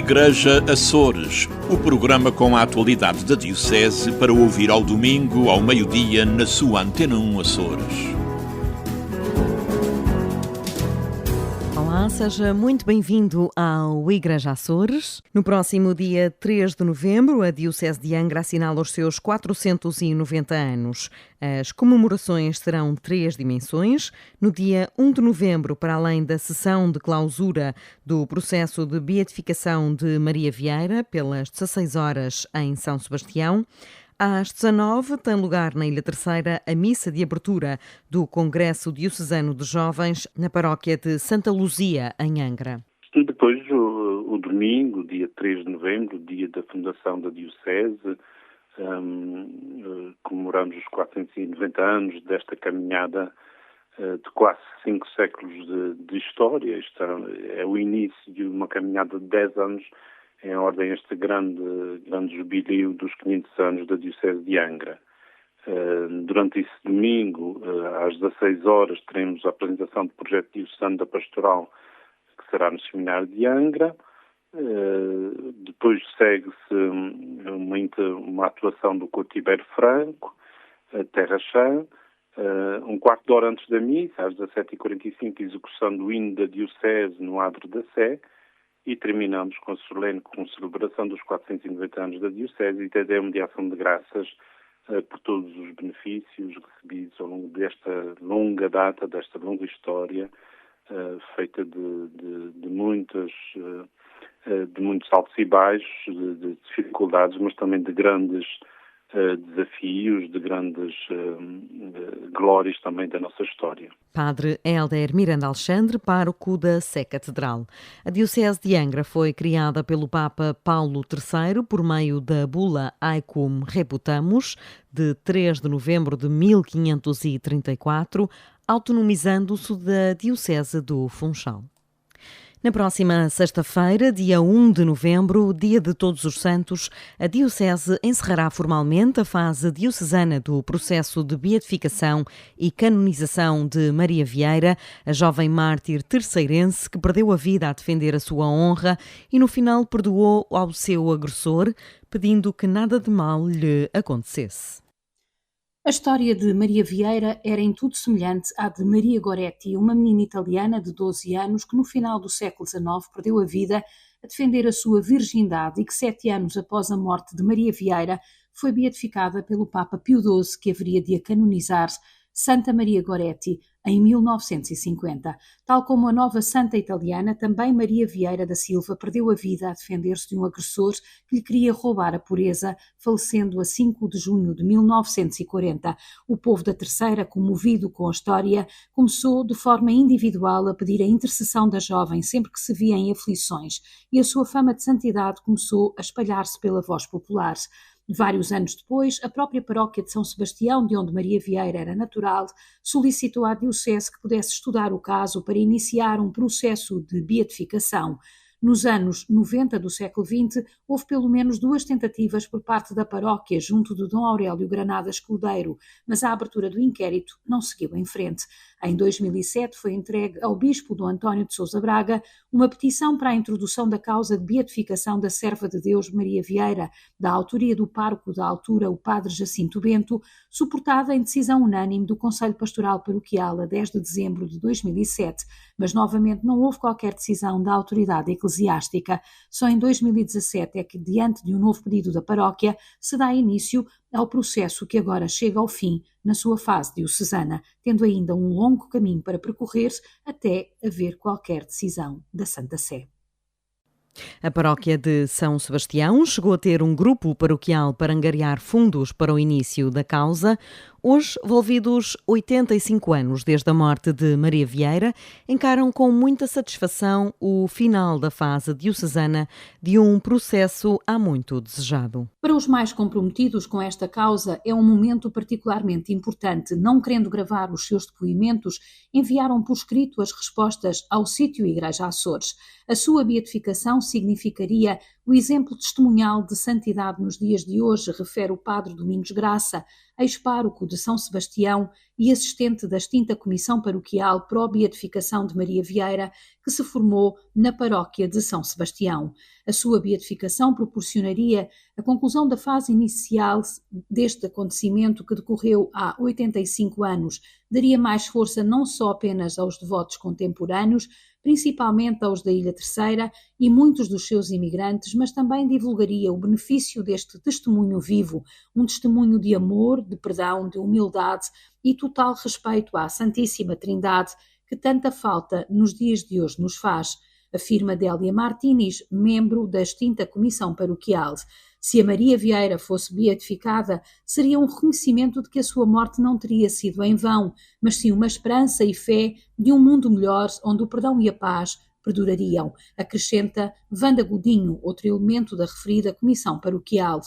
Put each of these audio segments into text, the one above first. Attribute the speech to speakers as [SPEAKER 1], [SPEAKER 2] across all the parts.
[SPEAKER 1] Igreja Açores, o programa com a atualidade da Diocese para ouvir ao domingo, ao meio-dia, na sua Antena 1 Açores.
[SPEAKER 2] Olá, seja muito bem-vindo ao Igreja Açores. No próximo dia 3 de novembro, a Diocese de Angra assinala os seus 490 anos. As comemorações terão 3 dimensões. No dia 1 de novembro, para além da sessão de clausura do processo de beatificação de Maria Vieira, pelas 16 horas em São Sebastião, às 19 tem lugar na Ilha Terceira a missa de abertura do Congresso Diocesano de Jovens na paróquia de Santa Luzia, em Angra.
[SPEAKER 3] Depois, o domingo, dia 3 de novembro, dia da fundação da Diocese, comemoramos os 490 anos desta caminhada de quase 5 séculos de história. Isto é o início de uma caminhada de 10 anos em ordem a este grande jubileu dos 500 anos da Diocese de Angra. Durante esse domingo, às 16 horas, teremos a apresentação do projeto diocesano da Pastoral, que será no Seminário de Angra. Depois segue-se uma atuação do Cotibeiro Franco, Terra Chã. Um quarto de hora antes da missa, às 17h45, execução do hino da Diocese no Adro da Sé. E terminamos com a celebração dos 490 anos da Diocese e da mediação de graças por todos os benefícios recebidos ao longo desta longa data, desta longa história, feita de muitos altos e baixos, de dificuldades, mas também de grandes desafios, de grandes glórias também da nossa história.
[SPEAKER 2] Padre Hélder Miranda Alexandre, pároco da Sé Catedral. A Diocese de Angra foi criada pelo Papa Paulo III por meio da bula Aecum Reputamus, de 3 de novembro de 1534, autonomizando-se da Diocese do Funchal. Na próxima sexta-feira, dia 1 de novembro, dia de Todos os Santos, a Diocese encerrará formalmente a fase diocesana do processo de beatificação e canonização de Maria Vieira, a jovem mártir terceirense que perdeu a vida a defender a sua honra e no final perdoou ao seu agressor, pedindo que nada de mal lhe acontecesse.
[SPEAKER 4] A história de Maria Vieira era em tudo semelhante à de Maria Goretti, uma menina italiana de 12 anos que no final do século XIX perdeu a vida a defender a sua virgindade e que 7 anos após a morte de Maria Vieira foi beatificada pelo Papa Pio XII, que haveria de a canonizar Santa Maria Goretti em 1950. Tal como a nova santa italiana, também Maria Vieira da Silva perdeu a vida a defender-se de um agressor que lhe queria roubar a pureza, falecendo a 5 de junho de 1940. O povo da Terceira, comovido com a história, começou de forma individual a pedir a intercessão da jovem sempre que se via em aflições, e a sua fama de santidade começou a espalhar-se pela voz popular. Vários anos depois, a própria paróquia de São Sebastião, de onde Maria Vieira era natural, solicitou à Diocese que pudesse estudar o caso para iniciar um processo de beatificação. Nos anos 90 do século XX, houve pelo menos 2 tentativas por parte da paróquia junto de Dom Aurélio Granadas Cordeiro, mas a abertura do inquérito não seguiu em frente. Em 2007 foi entregue ao bispo Dom António de Sousa Braga uma petição para a introdução da causa de beatificação da serva de Deus Maria Vieira, da autoria do pároco da altura, o padre Jacinto Bento, suportada em decisão unânime do Conselho Pastoral Paroquial a 10 de dezembro de 2007, mas novamente não houve qualquer decisão da autoridade eclesiástica. Só em 2017 é que, diante de um novo pedido da paróquia, se dá início ao processo que agora chega ao fim na sua fase diocesana, tendo ainda um longo caminho para percorrer até haver qualquer decisão da Santa Sé.
[SPEAKER 2] A paróquia de São Sebastião chegou a ter um grupo paroquial para angariar fundos para o início da causa. Hoje, envolvidos 85 anos desde a morte de Maria Vieira, encaram com muita satisfação o final da fase diocesana de um processo há muito desejado.
[SPEAKER 4] Para os mais comprometidos com esta causa, é um momento particularmente importante. Não querendo gravar os seus depoimentos, enviaram por escrito as respostas ao sítio Igreja Açores. A sua beatificação significaria o exemplo testemunhal de santidade nos dias de hoje, refere o padre Domingos Graça. ex-pároco de São Sebastião e assistente da extinta Comissão Paroquial pró-beatificação de Maria Vieira, que se formou na paróquia de São Sebastião. A sua beatificação proporcionaria a conclusão da fase inicial deste acontecimento, que decorreu há 85 anos, daria mais força não só apenas aos devotos contemporâneos, principalmente aos da Ilha Terceira e muitos dos seus imigrantes, mas também divulgaria o benefício deste testemunho vivo, um testemunho de amor, de perdão, de humildade e total respeito à Santíssima Trindade, que tanta falta nos dias de hoje nos faz, afirma Délia Martínez, membro da extinta Comissão Paroquial. Se a Maria Vieira fosse beatificada, seria um reconhecimento de que a sua morte não teria sido em vão, mas sim uma esperança e fé de um mundo melhor, onde o perdão e a paz perdurariam, acrescenta Wanda Godinho, outro elemento da referida Comissão Paroquial.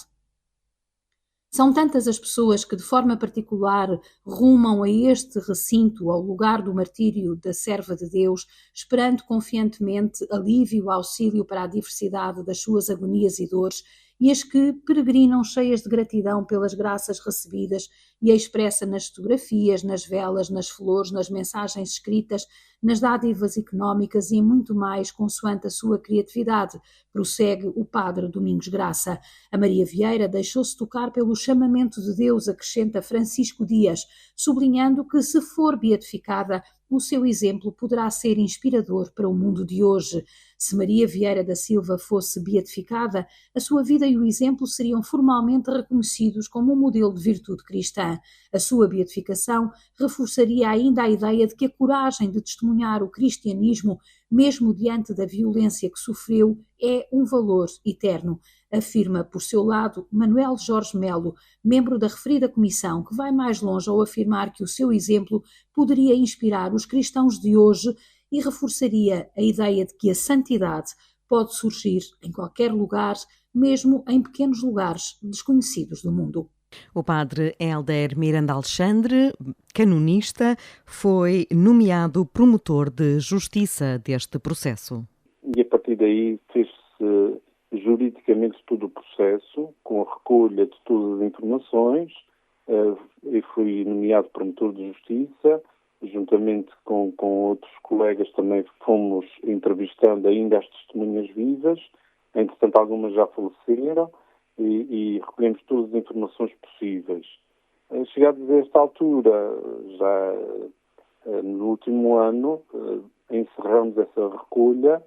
[SPEAKER 4] São tantas as pessoas que, de forma particular, rumam a este recinto, ao lugar do martírio da serva de Deus, esperando confiantemente alívio, auxílio para a diversidade das suas agonias e dores, e as que peregrinam cheias de gratidão pelas graças recebidas e a expressa nas fotografias, nas velas, nas flores, nas mensagens escritas, nas dádivas económicas e em muito mais consoante a sua criatividade, prossegue o padre Domingos Graça. A Maria Vieira deixou-se tocar pelo chamamento de Deus, acrescenta Francisco Dias, sublinhando que, se for beatificada, o seu exemplo poderá ser inspirador para o mundo de hoje. Se Maria Vieira da Silva fosse beatificada, a sua vida e o exemplo seriam formalmente reconhecidos como um modelo de virtude cristã. A sua beatificação reforçaria ainda a ideia de que a coragem de testemunhar o cristianismo, mesmo diante da violência que sofreu, é um valor eterno, afirma por seu lado Manuel Jorge Melo, membro da referida comissão, que vai mais longe ao afirmar que o seu exemplo poderia inspirar os cristãos de hoje e reforçaria a ideia de que a santidade pode surgir em qualquer lugar, mesmo em pequenos lugares desconhecidos do mundo.
[SPEAKER 2] O padre Hélder Miranda Alexandre, canonista, foi nomeado promotor de justiça deste processo.
[SPEAKER 3] E a partir daí fez-se juridicamente todo o processo, com a recolha de todas as informações, e fui nomeado promotor de justiça. Juntamente com outros colegas também fomos entrevistando ainda as testemunhas vivas, entretanto algumas já faleceram, e recolhemos todas as informações possíveis. Chegados a esta altura, já no último ano, encerramos essa recolha,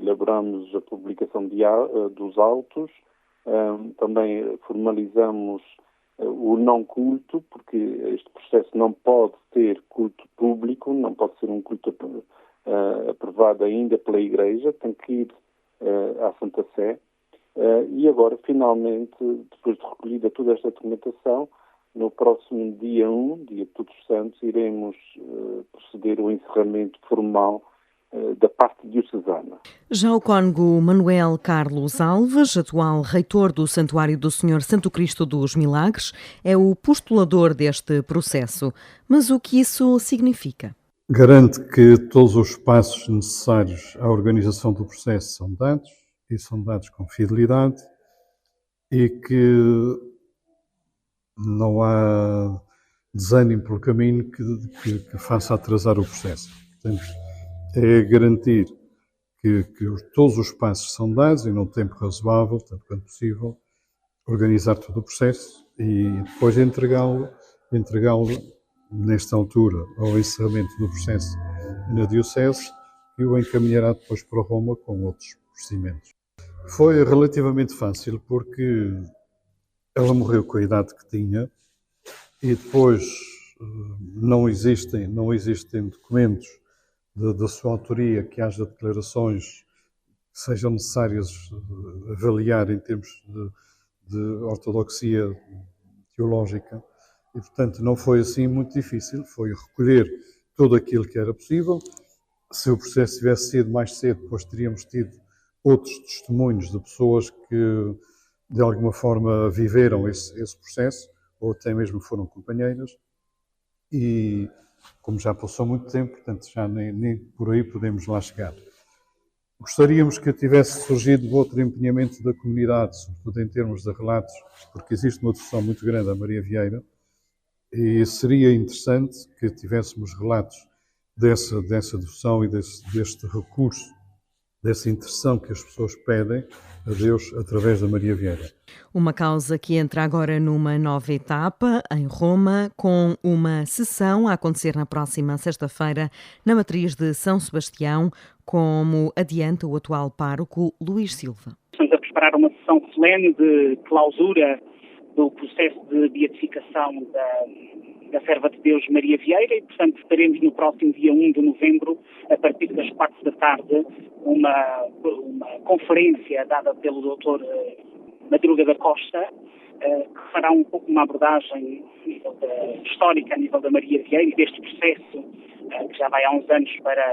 [SPEAKER 3] elaboramos a publicação dos autos, também formalizamos o não culto, porque este processo não pode ter culto público, não pode ser um culto aprovado ainda pela Igreja, tem que ir à Santa Sé. E agora, finalmente, depois de recolhida toda esta documentação, no próximo dia 1, dia de Todos os Santos, iremos proceder ao encerramento formal da parte diocesana.
[SPEAKER 2] Já o cônego Manuel Carlos Alves, atual reitor do Santuário do Senhor Santo Cristo dos Milagres, é o postulador deste processo. Mas o que isso significa?
[SPEAKER 5] Garante que todos os passos necessários à organização do processo são dados, e são dados com fidelidade, e que não há desânimo pelo caminho que faça atrasar o processo. Portanto, é garantir que todos os passos são dados e num tempo razoável, tanto quanto possível, organizar todo o processo e depois entregá-lo nesta altura ao encerramento do processo na Diocese e o encaminhará depois para Roma com outros procedimentos. Foi relativamente fácil porque ela morreu com a idade que tinha e depois não existem documentos da sua autoria que haja declarações que sejam necessárias avaliar em termos de ortodoxia teológica e, portanto, não foi assim muito difícil, foi recolher tudo aquilo que era possível. Se o processo tivesse sido mais cedo, depois teríamos tido outros testemunhos de pessoas que, de alguma forma, viveram esse processo, ou até mesmo foram companheiras, e como já passou muito tempo, portanto, já nem por aí podemos lá chegar. Gostaríamos que tivesse surgido outro empenhamento da comunidade, sobretudo em termos de relatos, porque existe uma devoção muito grande à Maria Vieira, e seria interessante que tivéssemos relatos dessa devoção e deste recurso, dessa intercessão que as pessoas pedem a Deus através da Maria Vieira.
[SPEAKER 2] Uma causa que entra agora numa nova etapa, em Roma, com uma sessão a acontecer na próxima sexta-feira na matriz de São Sebastião, como adianta o atual pároco Luís Silva.
[SPEAKER 6] Estamos a preparar uma sessão solene de clausura do processo de beatificação da serva de Deus Maria Vieira e, portanto, teremos no próximo dia 1 de novembro, a partir das 4 da tarde, uma conferência dada pelo Dr. Madruga da Costa, que fará um pouco uma abordagem histórica a nível da Maria Vieira e deste processo, que já vai há uns anos para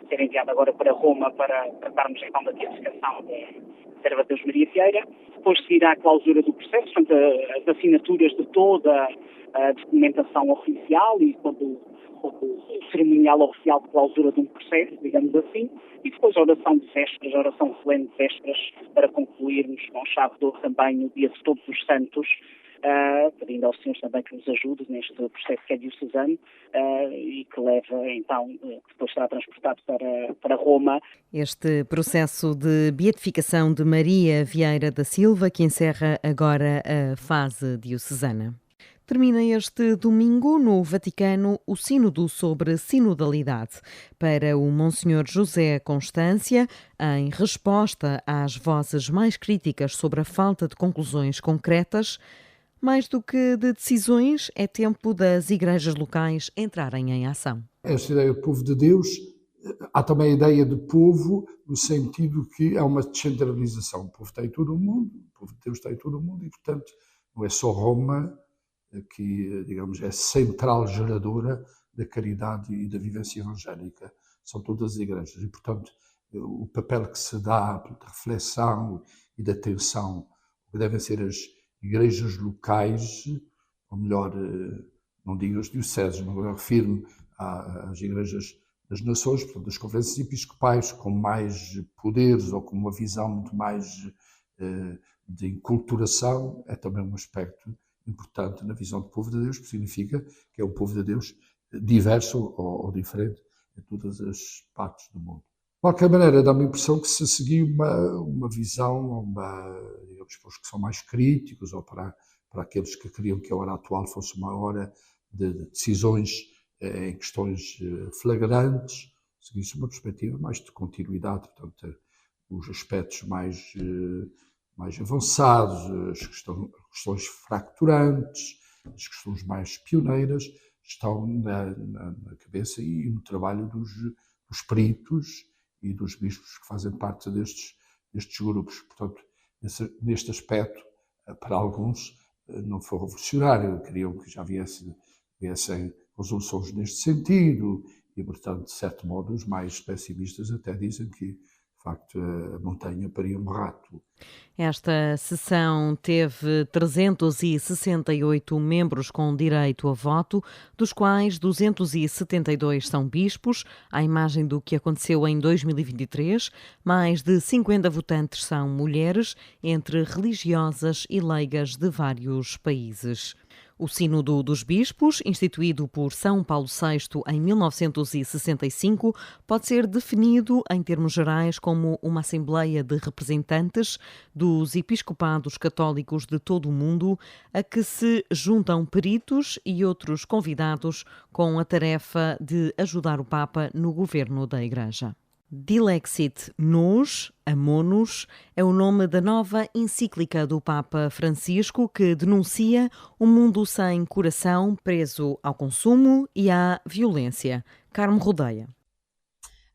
[SPEAKER 6] ser enviado agora para Roma para tratarmos então da beatificação da serva de Deus Maria Vieira. Depois seguirá a clausura do processo, portanto, as assinaturas de toda a documentação oficial e todo o cerimonial oficial de clausura de um processo, digamos assim, e depois a oração de vésperas, a oração solene de vésperas, para concluirmos com chave de ouro também o dia de Todos os Santos, pedindo aos senhores também que nos ajude neste processo que é diocesano e que leva, então, que depois será transportado para Roma.
[SPEAKER 2] Este processo de beatificação de Maria Vieira da Silva, que encerra agora a fase diocesana. Termina este domingo, no Vaticano, o Sínodo sobre Sinodalidade. Para o Monsenhor José Constância, em resposta às vozes mais críticas sobre a falta de conclusões concretas, mais do que de decisões, é tempo das igrejas locais entrarem em ação.
[SPEAKER 7] Esta ideia do povo de Deus, há também a ideia de povo, no sentido que há uma descentralização. O povo está em todo o mundo, o povo de Deus está em todo o mundo e, portanto, não é só Roma que, digamos, é central geradora da caridade e da vivência evangélica. São todas as igrejas. E, portanto, o papel que se dá de reflexão e de atenção que devem ser as igrejas locais, ou melhor, não digo as dioceses, mas eu refiro-me às igrejas das nações, portanto, das conferências episcopais, com mais poderes ou com uma visão muito mais de enculturação, é também um aspecto importante na visão do povo de Deus, que significa que é um povo de Deus diverso ou diferente em todas as partes do mundo. De qualquer maneira, dá-me a impressão que se seguiu uma visão, digamos, para os que são mais críticos ou para aqueles que queriam que a hora atual fosse uma hora de decisões em questões flagrantes, seguisse uma perspectiva mais de continuidade, portanto, os aspectos mais avançados, as questões fracturantes, as questões mais pioneiras, estão na cabeça e no trabalho dos peritos e dos bispos que fazem parte destes grupos. Portanto, neste aspecto, para alguns, não foi revolucionário, queriam que já viessem resoluções neste sentido e, portanto, de certo modo, os mais pessimistas até dizem que, de facto, a montanha paria um rato.
[SPEAKER 2] Esta sessão teve 368 membros com direito a voto, dos quais 272 são bispos, à imagem do que aconteceu em 2023. Mais de 50 votantes são mulheres, entre religiosas e leigas de vários países. O Sínodo dos Bispos, instituído por São Paulo VI em 1965, pode ser definido, em termos gerais, como uma assembleia de representantes dos episcopados católicos de todo o mundo, a que se juntam peritos e outros convidados com a tarefa de ajudar o Papa no governo da Igreja. Dilexit Nos, Amonos, é o nome da nova encíclica do Papa Francisco que denuncia um mundo sem coração, preso ao consumo e à violência. Carmo Rodeia.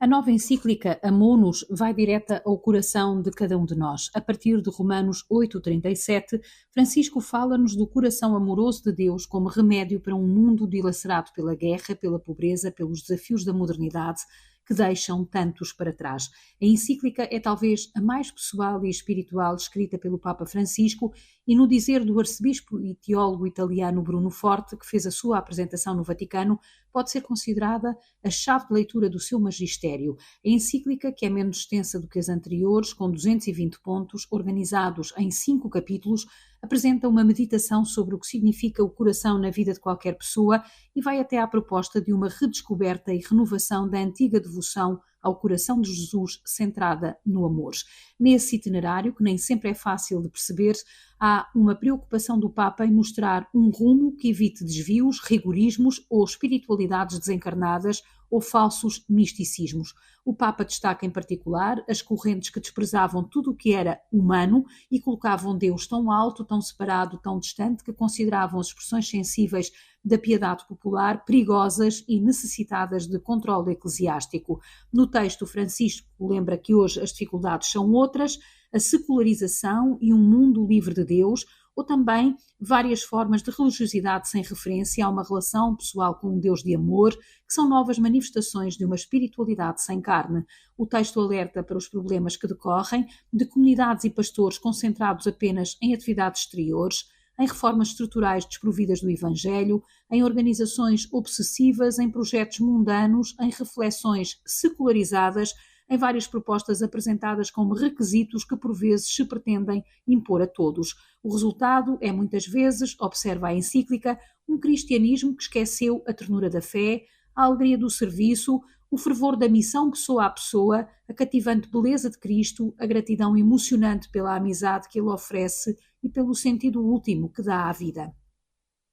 [SPEAKER 4] A nova encíclica Amonos vai direta ao coração de cada um de nós. A partir de Romanos 8,37, Francisco fala-nos do coração amoroso de Deus como remédio para um mundo dilacerado pela guerra, pela pobreza, pelos desafios da modernidade, que deixam tantos para trás. A encíclica é talvez a mais pessoal e espiritual escrita pelo Papa Francisco e no dizer do arcebispo e teólogo italiano Bruno Forte, que fez a sua apresentação no Vaticano, pode ser considerada a chave de leitura do seu magistério. A encíclica, que é menos extensa do que as anteriores, com 220 pontos, organizados em 5 capítulos, apresenta uma meditação sobre o que significa o coração na vida de qualquer pessoa e vai até à proposta de uma redescoberta e renovação da antiga devoção ao coração de Jesus centrada no amor. Nesse itinerário, que nem sempre é fácil de perceber, há uma preocupação do Papa em mostrar um rumo que evite desvios, rigorismos ou espiritualidades desencarnadas ou falsos misticismos. O Papa destaca em particular as correntes que desprezavam tudo o que era humano e colocavam Deus tão alto, tão separado, tão distante, que consideravam as expressões sensíveis da piedade popular perigosas e necessitadas de controle eclesiástico. No texto, Francisco lembra que hoje as dificuldades são outras, a secularização e um mundo livre de Deus, ou também várias formas de religiosidade sem referência a uma relação pessoal com um Deus de amor, que são novas manifestações de uma espiritualidade sem carne. O texto alerta para os problemas que decorrem de comunidades e pastores concentrados apenas em atividades exteriores, em reformas estruturais desprovidas do Evangelho, em organizações obsessivas, em projetos mundanos, em reflexões secularizadas, em várias propostas apresentadas como requisitos que por vezes se pretendem impor a todos. O resultado é muitas vezes, observa a encíclica, um cristianismo que esqueceu a ternura da fé, a alegria do serviço, o fervor da missão pessoa a pessoa, a cativante beleza de Cristo, a gratidão emocionante pela amizade que Ele oferece e pelo sentido último que dá à vida.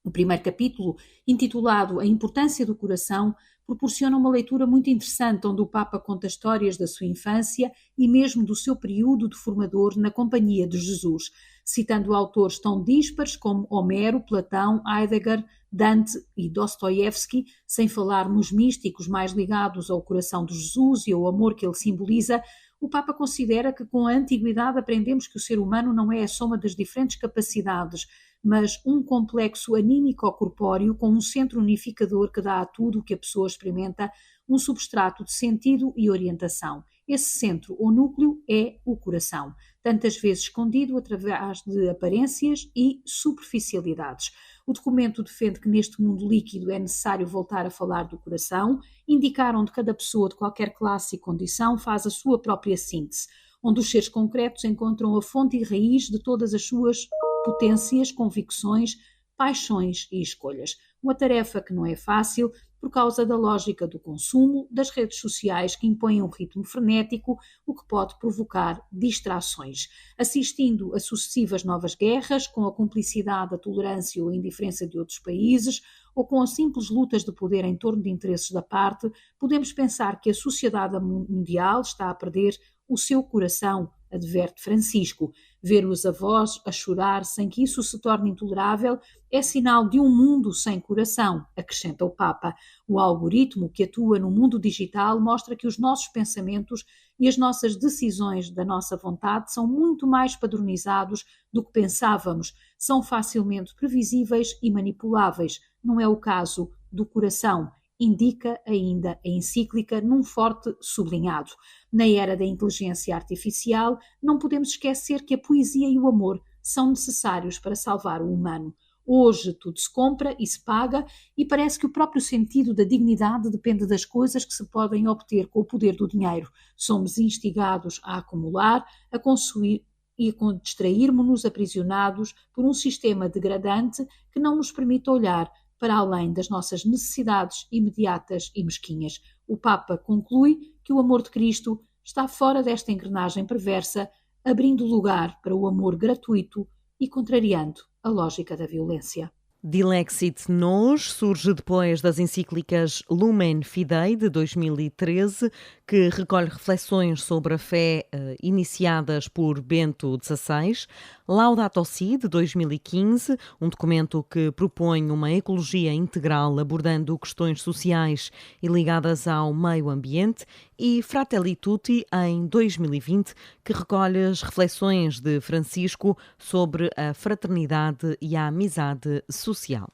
[SPEAKER 4] O primeiro capítulo, intitulado A Importância do Coração, proporciona uma leitura muito interessante onde o Papa conta histórias da sua infância e mesmo do seu período de formador na companhia de Jesus, citando autores tão díspares como Homero, Platão, Heidegger, Dante e Dostoiévski, sem falar nos místicos mais ligados ao coração de Jesus e ao amor que ele simboliza. O Papa considera que com a antiguidade aprendemos que o ser humano não é a soma das diferentes capacidades, mas um complexo anímico-corpóreo com um centro unificador que dá a tudo o que a pessoa experimenta um substrato de sentido e orientação. Esse centro ou núcleo é o coração, tantas vezes escondido através de aparências e superficialidades. O documento defende que neste mundo líquido é necessário voltar a falar do coração, indicar onde cada pessoa de qualquer classe e condição faz a sua própria síntese, onde os seres concretos encontram a fonte e raiz de todas as suas potências, convicções, paixões e escolhas. Uma tarefa que não é fácil por causa da lógica do consumo, das redes sociais que impõem um ritmo frenético, o que pode provocar distrações. Assistindo a sucessivas novas guerras, com a cumplicidade, a tolerância ou a indiferença de outros países, ou com as simples lutas de poder em torno de interesses da parte, podemos pensar que a sociedade mundial está a perder o seu coração, adverte Francisco. Ver os avós a chorar sem que isso se torne intolerável é sinal de um mundo sem coração, acrescenta o Papa. O algoritmo que atua no mundo digital mostra que os nossos pensamentos e as nossas decisões da nossa vontade são muito mais padronizados do que pensávamos, são facilmente previsíveis e manipuláveis. Não é o caso do coração, indica ainda a encíclica num forte sublinhado. Na era da inteligência artificial, não podemos esquecer que a poesia e o amor são necessários para salvar o humano. Hoje tudo se compra e se paga e parece que o próprio sentido da dignidade depende das coisas que se podem obter com o poder do dinheiro. Somos instigados a acumular, a consumir e a distrairmos-nos aprisionados por um sistema degradante que não nos permite olhar para além das nossas necessidades imediatas e mesquinhas. O Papa conclui que o amor de Cristo está fora desta engrenagem perversa, abrindo lugar para o amor gratuito e contrariando a lógica da violência.
[SPEAKER 2] Dilexit Nos surge depois das encíclicas Lumen Fidei, de 2013, que recolhe reflexões sobre a fé iniciadas por Bento XVI, Laudato Si, de 2015, um documento que propõe uma ecologia integral abordando questões sociais e ligadas ao meio ambiente, e Fratelli Tutti, em 2020, que recolhe as reflexões de Francisco sobre a fraternidade e a amizade social.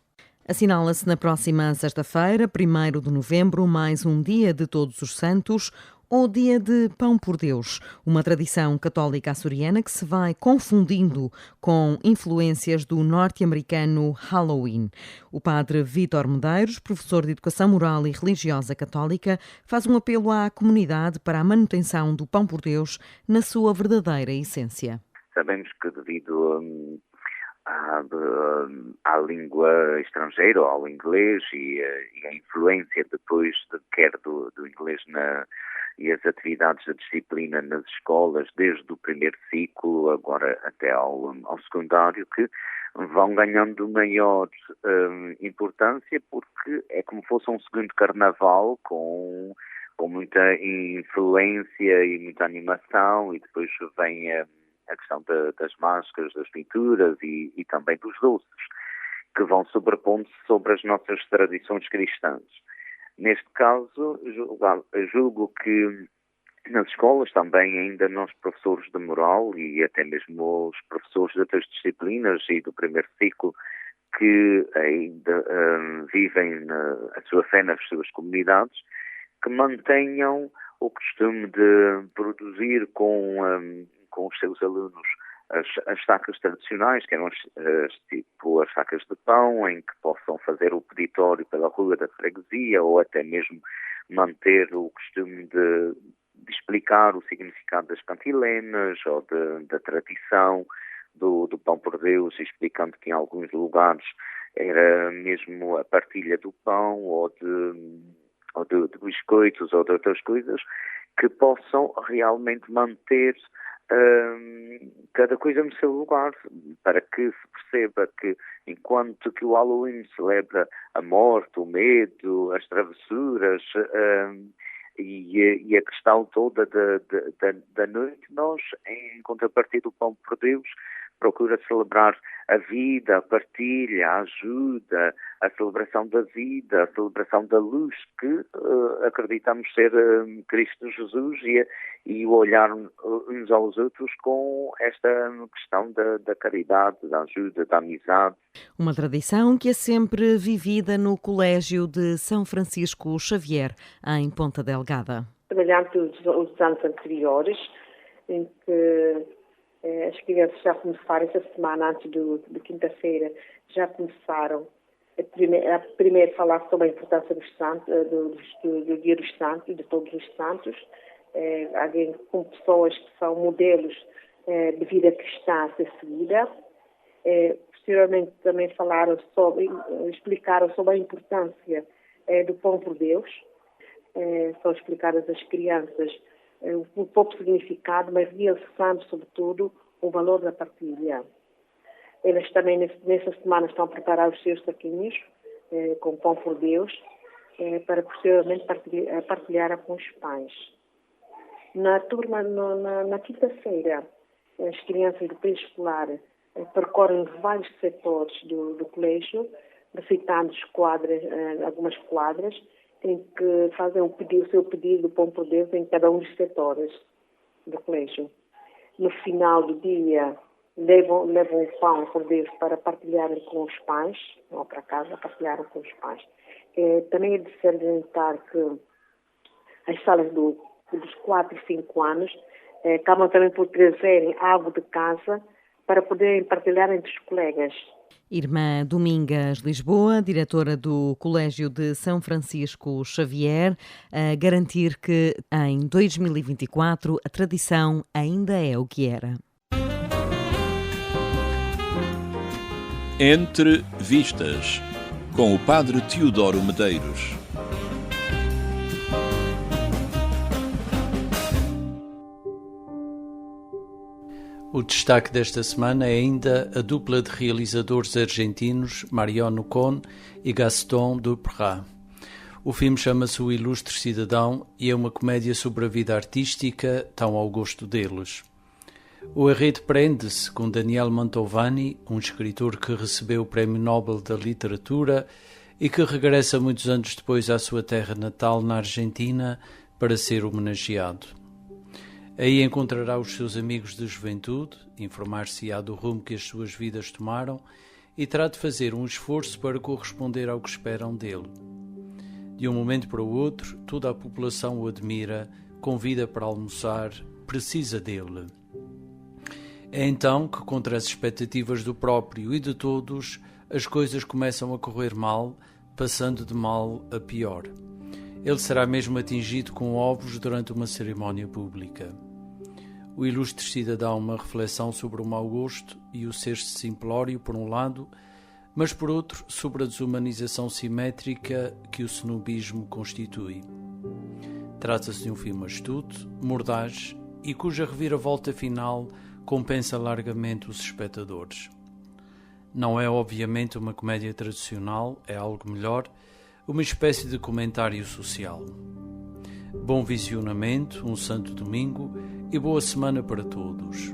[SPEAKER 2] Assinala-se na próxima sexta-feira, 1º de novembro, mais um dia de Todos os Santos, ou Dia de Pão por Deus, uma tradição católica açoriana que se vai confundindo com influências do norte-americano Halloween. O padre Vítor Medeiros, professor de Educação Moral e Religiosa Católica, faz um apelo à comunidade para a manutenção do Pão por Deus na sua verdadeira essência.
[SPEAKER 8] Sabemos que devido à língua estrangeira, ao inglês e a influência depois quer do inglês e as atividades da disciplina nas escolas, desde o primeiro ciclo agora até ao secundário, que vão ganhando maior importância, porque é como fosse um segundo carnaval com muita influência e muita animação, e depois vem a questão das máscaras, das pinturas e também dos doces, que vão sobrepondo-se sobre as nossas tradições cristãs. Neste caso, julgo que nas escolas também ainda nós, professores de moral e até mesmo os professores de outras disciplinas e do primeiro ciclo, que ainda vivem a sua fé nas suas comunidades, que mantenham o costume de produzir com os seus alunos as sacas tradicionais, que eram tipo as sacas de pão, em que possam fazer o peditório pela rua da freguesia, ou até mesmo manter o costume de explicar o significado das cantilenas ou da tradição do Pão por Deus, explicando que em alguns lugares era mesmo a partilha do pão ou de biscoitos ou de outras coisas, que possam realmente manter cada coisa no seu lugar, para que se perceba que enquanto que o Halloween celebra a morte, o medo, as travessuras e a questão toda da noite, nós, em contrapartida do Pão por Deus, procura celebrar a vida, a partilha, a ajuda, a celebração da vida, a celebração da luz, que acreditamos ser Cristo Jesus, e o olhar uns aos outros com esta questão da caridade, da ajuda, da amizade.
[SPEAKER 2] Uma tradição que é sempre vivida no Colégio de São Francisco Xavier, em Ponta Delgada.
[SPEAKER 9] Semelhante aos anos anteriores, em que as crianças já começaram, essa semana antes de quinta-feira, já começaram a primeiro falar sobre a importância dos santos, do Dia dos Santos, de todos os santos, alguém com pessoas que são modelos de vida cristã a ser seguida. Posteriormente também explicaram sobre a importância do Pão por Deus. São explicadas às crianças um pouco significado, mas realçando, sobretudo, o valor da partilha. Eles também, nessa semana, estão a preparar os seus saquinhos com Pão por Deus, para posteriormente partilhar com os pais. Na turma, na quinta-feira, as crianças do pré-escolar percorrem vários setores do colégio, recitando algumas quadras, em que fazem o seu pedido do Pão por Deus em cada um dos setores do colégio. No final do dia, levam o Pão por Deus para partilharem com os pais, ou para casa, partilharem com os pais. Também é de se adiantar que as salas dos 4 e 5 anos acabam também por trazerem algo de casa para poderem partilhar entre os colegas.
[SPEAKER 2] Irmã Domingas Lisboa, diretora do Colégio de São Francisco Xavier, a garantir que em 2024 a tradição ainda é o que era.
[SPEAKER 1] Entre Vistas, com o padre Teodoro Medeiros.
[SPEAKER 10] O destaque desta semana é ainda a dupla de realizadores argentinos Mariano Con e Gaston Duprat. O filme chama-se O Ilustre Cidadão e é uma comédia sobre a vida artística, tão ao gosto deles. O enredo prende-se com Daniel Mantovani, um escritor que recebeu o Prémio Nobel da Literatura e que regressa muitos anos depois à sua terra natal, na Argentina, para ser homenageado. Aí encontrará os seus amigos de juventude, informar-se-á do rumo que as suas vidas tomaram e terá de fazer um esforço para corresponder ao que esperam dele. De um momento para o outro, toda a população o admira convida para almoçar, precisa dele. É então que, contra as expectativas do próprio e de todos, as coisas começam a correr mal, passando de mal a pior. Ele será mesmo atingido com ovos durante uma cerimónia pública. O ilustre cidadão, uma reflexão sobre o mau gosto e o ser simplório, por um lado, mas por outro, sobre a desumanização simétrica que o snobismo constitui. Trata-se de um filme astuto, mordaz e cuja reviravolta final compensa largamente os espectadores. Não é obviamente uma comédia tradicional, é algo melhor, uma espécie de comentário social. Bom visionamento, um santo domingo e boa semana para todos.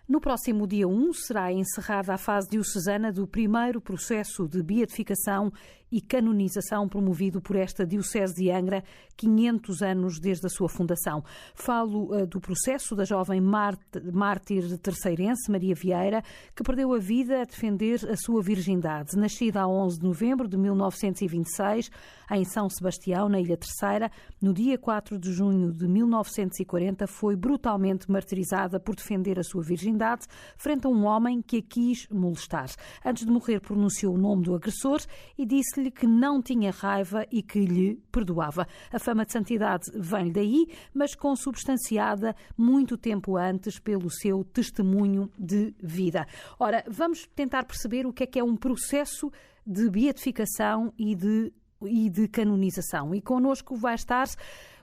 [SPEAKER 4] No próximo dia 1 será encerrada a fase diocesana do primeiro processo de beatificação e canonização promovido por esta Diocese de Angra, 500 anos desde a sua fundação. Falo do processo da jovem mártir terceirense, Maria Vieira, que perdeu a vida a defender a sua virgindade. Nascida a 11 de novembro de 1926, em São Sebastião, na Ilha Terceira, no dia 4 de junho de 1940, foi brutalmente martirizada por defender a sua virgindade frente a um homem que a quis molestar. Antes de morrer, pronunciou o nome do agressor e disse-lhe que não tinha raiva e que lhe perdoava. A fama de santidade vem daí, mas consubstanciada muito tempo antes pelo seu testemunho de vida. Ora, vamos tentar perceber o que é um processo de beatificação e de canonização. E connosco vai estar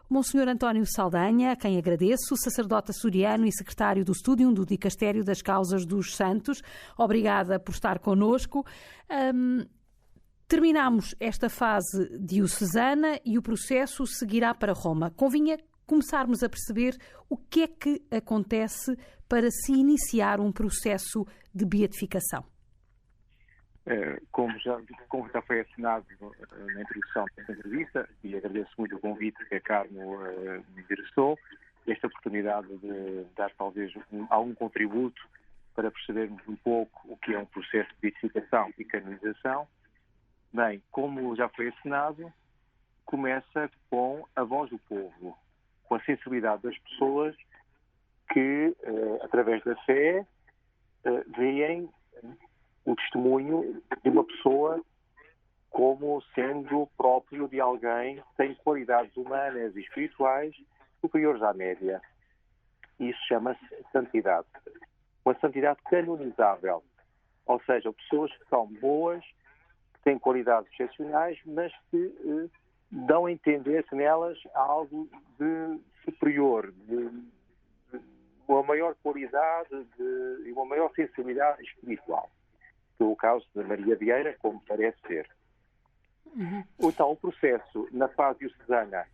[SPEAKER 4] Monsenhor António Saldanha, a quem agradeço, sacerdote açoriano e secretário do Stúdium do Dicastério das Causas dos Santos. Obrigada por estar connosco. Terminamos esta fase diocesana e o processo seguirá para Roma. Convinha começarmos a perceber o que é que acontece para se iniciar um processo de beatificação.
[SPEAKER 11] Como já foi assinado na introdução desta entrevista, e agradeço muito o convite que a Carmo me endereçou, esta oportunidade de dar talvez algum contributo para percebermos um pouco o que é um processo de beatificação e canonização. Bem, como já foi assinado, começa com a voz do povo, com a sensibilidade das pessoas que, através da fé, veem o testemunho de uma pessoa como sendo próprio de alguém que tem qualidades humanas e espirituais superiores à média. Isso chama-se santidade. Uma santidade canonizável. Ou seja, pessoas que são boas, que têm qualidades excepcionais, mas que dão a entender-se nelas algo de superior, de uma maior qualidade e uma maior sensibilidade espiritual. Que é o caso da Maria Vieira, como parece ser. Então, o processo, na fase diocesana,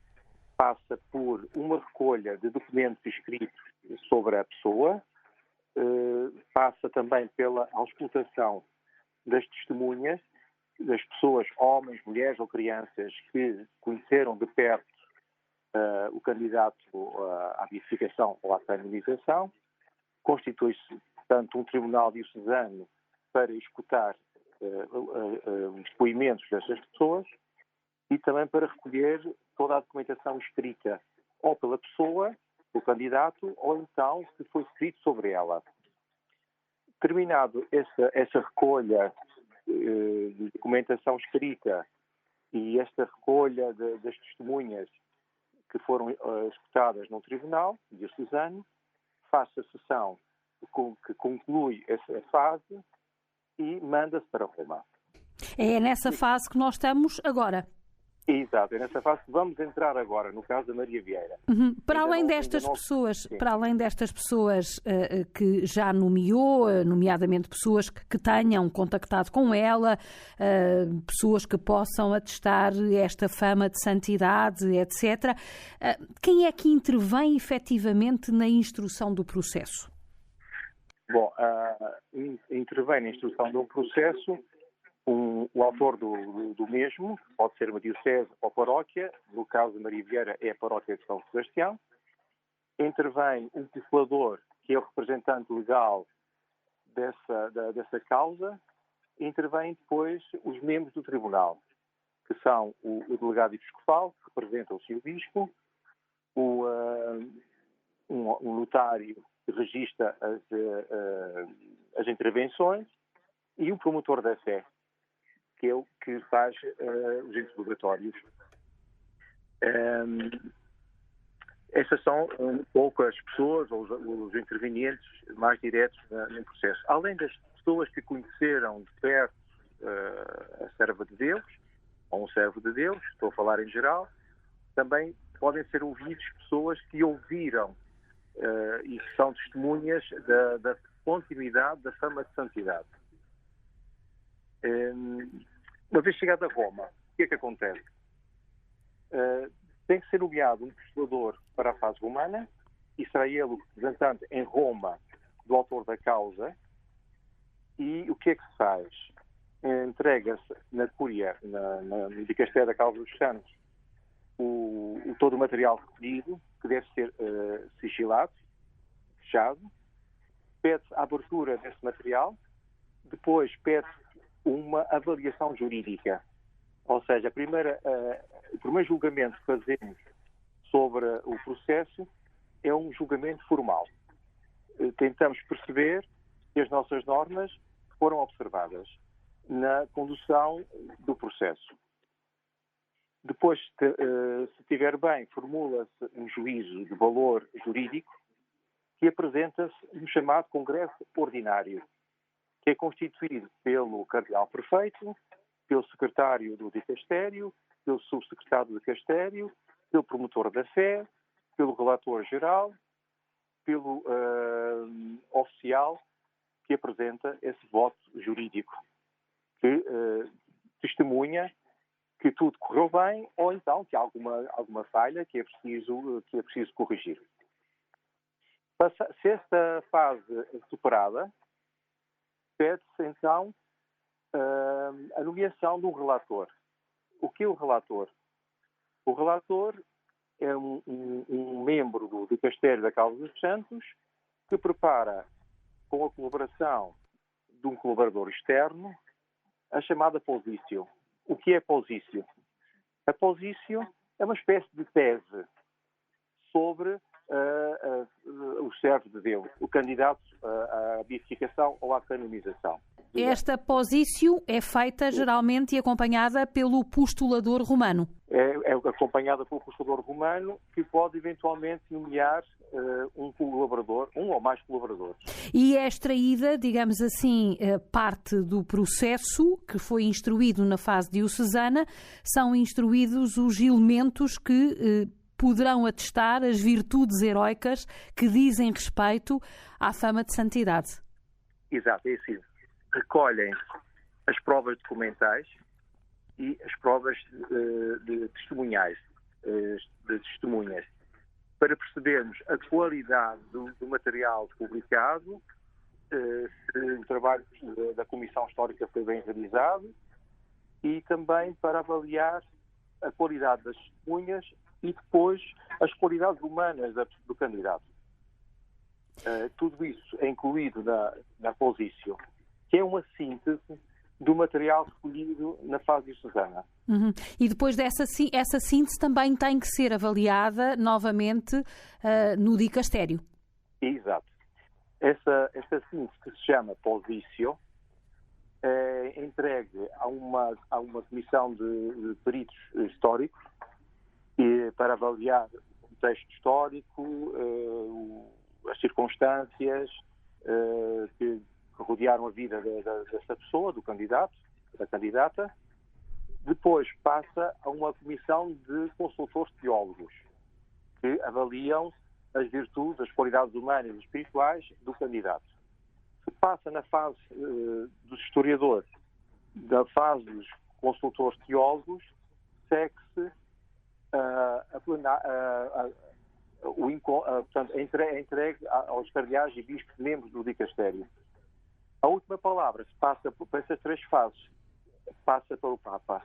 [SPEAKER 11] passa por uma recolha de documentos escritos sobre a pessoa, passa também pela auscultação das testemunhas, das pessoas, homens, mulheres ou crianças, que conheceram de perto o candidato à beatificação ou à canonização. Constitui-se, portanto, um tribunal diocesano para escutar os depoimentos dessas pessoas e também para recolher toda a documentação escrita ou pela pessoa, o candidato, ou então se foi escrito sobre ela. Terminado essa recolha de documentação escrita e esta recolha das testemunhas que foram escutadas no tribunal diocesano, faz-se a sessão que conclui essa fase e manda-se para Roma.
[SPEAKER 4] É nessa fase que nós estamos agora.
[SPEAKER 11] Exato, é nessa fase que vamos entrar agora, no caso da Maria Vieira.
[SPEAKER 4] Para além destas pessoas que já nomeou, nomeadamente pessoas que tenham contactado com ela, pessoas que possam atestar esta fama de santidade, etc., quem é que intervém efetivamente na instrução do processo?
[SPEAKER 11] Bom, intervém na instrução de um processo o autor do mesmo, pode ser uma diocese ou paróquia, no caso de Maria Vieira é a paróquia de São Sebastião. Intervém um procurador, que é o representante legal dessa causa. Intervém depois os membros do tribunal. que são o delegado episcopal, que representa o Sr. Bispo, um notário que registra as intervenções e o promotor da fé, que é o que faz os interrogatórios. Essas são um pouco as pessoas, ou os intervenientes mais diretos no processo. Além das pessoas que conheceram de perto a serva de Deus, ou um servo de Deus, estou a falar em geral, também podem ser ouvidos pessoas que ouviram e que são testemunhas da continuidade da fama de santidade. Uma vez chegado a Roma, o que é que acontece? Tem que ser nomeado um postulador para a fase romana e será ele o representante em Roma do autor da causa. E o que é que se faz? Entrega-se na Cúria, no dicastério da causa dos santos, todo o material recolhido, que deve ser sigilado, fechado. Pede-se a abertura desse material, depois pede-se uma avaliação jurídica. Ou seja, o primeiro julgamento que fazemos sobre o processo é um julgamento formal. Tentamos perceber se as nossas normas foram observadas na condução do processo. Depois, se estiver bem, formula-se um juízo de valor jurídico que apresenta-se no chamado Congresso Ordinário, que é constituído pelo Cardeal Prefeito, pelo Secretário do Dicastério, pelo Subsecretário do Dicastério, pelo Promotor da Fé, pelo Relator Geral, pelo oficial que apresenta esse voto jurídico, que testemunha que tudo correu bem ou então que há alguma falha que é preciso corrigir. Se esta fase é superada, pede-se então a nomeação de um relator. O que é o relator? O relator é um membro do dicastério da causa dos santos que prepara, com a colaboração de um colaborador externo, a chamada posício. O que é posício? A posício é uma espécie de tese sobre o servo de Deus, o candidato à beatificação ou à canonização.
[SPEAKER 4] Esta posício é feita geralmente e acompanhada pelo postulador romano.
[SPEAKER 11] É acompanhada pelo postulador romano, que pode eventualmente nomear um colaborador, um ou mais colaboradores.
[SPEAKER 4] E é extraída, digamos assim, parte do processo que foi instruído na fase diocesana, são instruídos os elementos que poderão atestar as virtudes heroicas que dizem respeito à fama de santidade.
[SPEAKER 11] Exato, é assim. Recolhem as provas documentais e as provas de testemunhais, de testemunhas, para percebermos a qualidade do material publicado, se o trabalho da Comissão Histórica foi bem realizado e também para avaliar a qualidade das testemunhas e depois as qualidades humanas do candidato. Tudo isso é incluído na posício, que é uma síntese do material recolhido na fase diocesana.
[SPEAKER 4] Uhum. E depois essa síntese também tem que ser avaliada novamente no dicastério.
[SPEAKER 11] Exato. Esta síntese, que se chama posício, é entregue a uma comissão de peritos históricos para avaliar o contexto histórico, as circunstâncias que rodearam a vida dessa pessoa, do candidato, da candidata. Depois passa a uma comissão de consultores teólogos que avaliam as virtudes, as qualidades humanas e espirituais do candidato. Se passa na fase dos historiadores, da fase dos consultores teólogos, segue-se portanto, é entregue aos cardeais e bispos membros do dicastério. A última palavra se passa por essas três fases, passa para o Papa.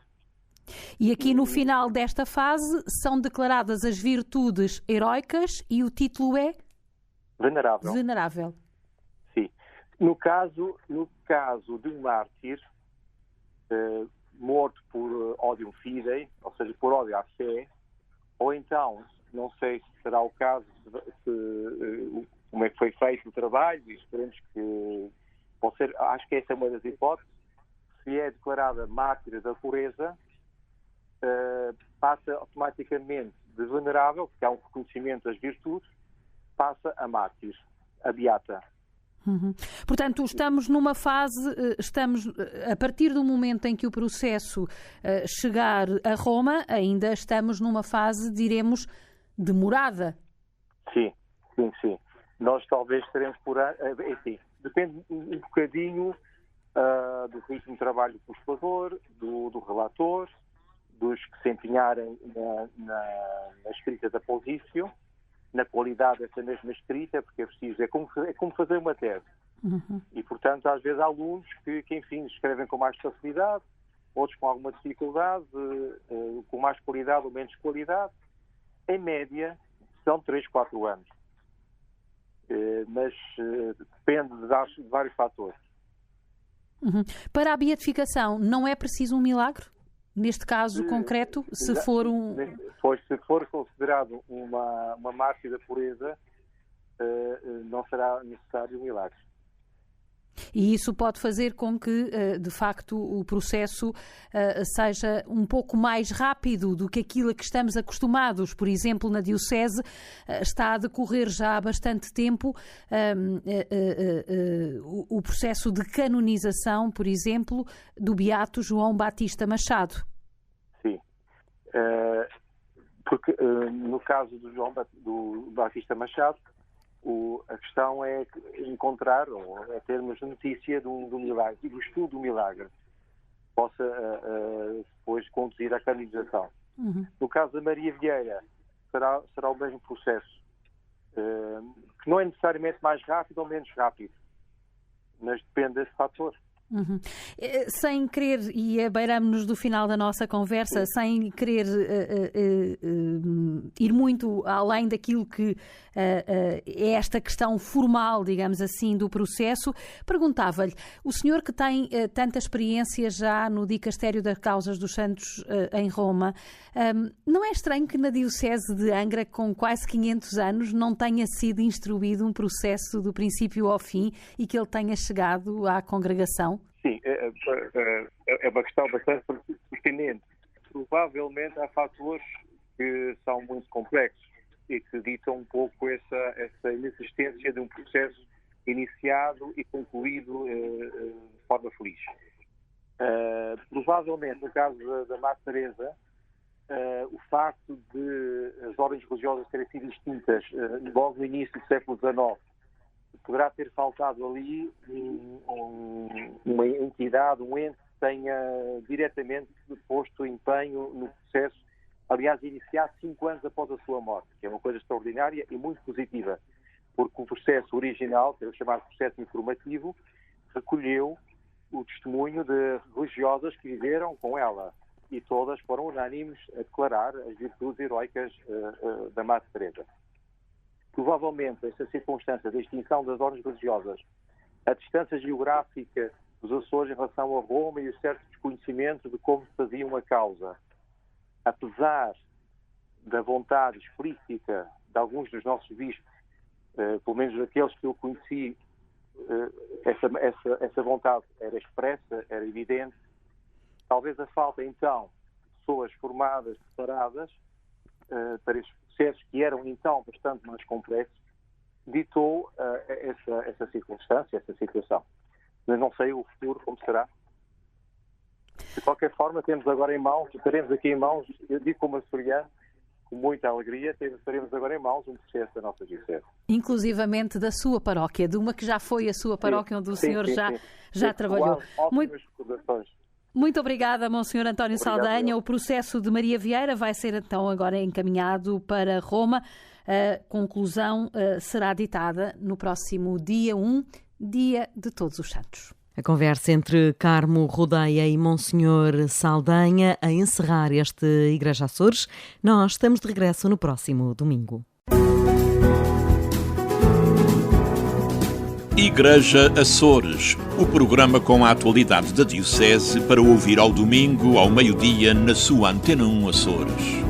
[SPEAKER 4] E aqui no final desta fase são declaradas as virtudes heroicas e o título é?
[SPEAKER 11] Venerável.
[SPEAKER 4] Venerável.
[SPEAKER 11] Sim. No caso de um mártir morto por odium fidei, ou seja, por ódio à fé, ou então, não sei se será o caso, como é que foi feito o trabalho, e esperemos que possa ser, acho que essa é uma das hipóteses, se é declarada mártir da pureza, passa automaticamente de venerável, porque há um reconhecimento das virtudes, passa a mártir, a beata.
[SPEAKER 4] Portanto, estamos numa fase, a partir do momento em que o processo chegar a Roma, ainda estamos numa fase, diremos, demorada.
[SPEAKER 11] Sim. Nós talvez estaremos por enfim, depende um bocadinho do ritmo de trabalho do consultor, do relator, dos que se empenharem na escrita da posício, na qualidade dessa mesma escrita, porque é preciso, é como fazer uma tese. E, portanto, às vezes há alunos que, enfim, escrevem com mais facilidade, outros com alguma dificuldade, com mais qualidade ou menos qualidade. Em média, são 3-4 anos. Mas depende de vários fatores.
[SPEAKER 4] Para a beatificação, não é preciso um milagre? Neste caso concreto, se for
[SPEAKER 11] considerado uma mártir da pureza, não será necessário um milagre.
[SPEAKER 4] E isso pode fazer com que, de facto, o processo seja um pouco mais rápido do que aquilo a que estamos acostumados. Por exemplo, na Diocese está a decorrer já há bastante tempo o processo de canonização, por exemplo, do beato João Batista Machado.
[SPEAKER 11] Sim. Porque no caso do Batista Machado, a questão é encontrar, ou é termos notícia do milagre, e do estudo do milagre, possa depois conduzir à canonização. No caso da Maria Vieira, será o mesmo processo, que não é necessariamente mais rápido ou menos rápido, mas depende desse fator.
[SPEAKER 4] Sem querer, e abeiramos-nos do final da nossa conversa, sem querer ir muito além daquilo que é esta questão formal, digamos assim, do processo, perguntava-lhe, o senhor que tem tanta experiência já no Dicastério das Causas dos Santos em Roma, não é estranho que na Diocese de Angra, com quase 500 anos, não tenha sido instruído um processo do princípio ao fim e que ele tenha chegado à congregação?
[SPEAKER 11] Sim, é uma questão bastante pertinente. Provavelmente há fatores que são muito complexos e que ditam um pouco essa inexistência de um processo iniciado e concluído de forma feliz. Provavelmente, no caso da Madre Teresa, o facto de as ordens religiosas terem sido extintas logo no início do século XIX poderá ter faltado ali uma entidade, um ente que tenha diretamente posto empenho no processo, aliás, iniciado 5 anos após a sua morte, que é uma coisa extraordinária e muito positiva, porque o processo original, que é o chamado processo informativo, recolheu o testemunho de religiosas que viveram com ela e todas foram unânimes a declarar as virtudes heroicas da Madre Teresa. Provavelmente, esta circunstância da extinção das ordens religiosas, a distância geográfica dos Açores em relação a Roma e o certo desconhecimento de como se fazia uma causa, apesar da vontade explícita de alguns dos nossos bispos, pelo menos daqueles que eu conheci, essa vontade era expressa, era evidente. Talvez a falta, então, de pessoas formadas, preparadas para estes processos que eram, então, bastante mais complexos, ditou essa circunstância, essa situação. Mas não sei o futuro como será. De qualquer forma, temos agora em mãos, teremos aqui em mãos, eu digo como açoriano, com muita alegria, teremos agora em mãos um processo da nossa diocese.
[SPEAKER 4] Inclusivamente da sua paróquia, de uma que já foi a sua paróquia, onde o senhor já trabalhou. Muito obrigada, Monsenhor António Saldanha. O processo de Maria Vieira vai ser então agora encaminhado para Roma. A conclusão será ditada no próximo dia 1, dia de Todos os Santos.
[SPEAKER 2] A conversa entre Carmo Rodeia e Monsenhor Saldanha a encerrar este Igreja Açores. Nós estamos de regresso no próximo domingo.
[SPEAKER 1] Igreja Açores, o programa com a atualidade da Diocese para ouvir ao domingo, ao meio-dia, na sua Antena 1 Açores.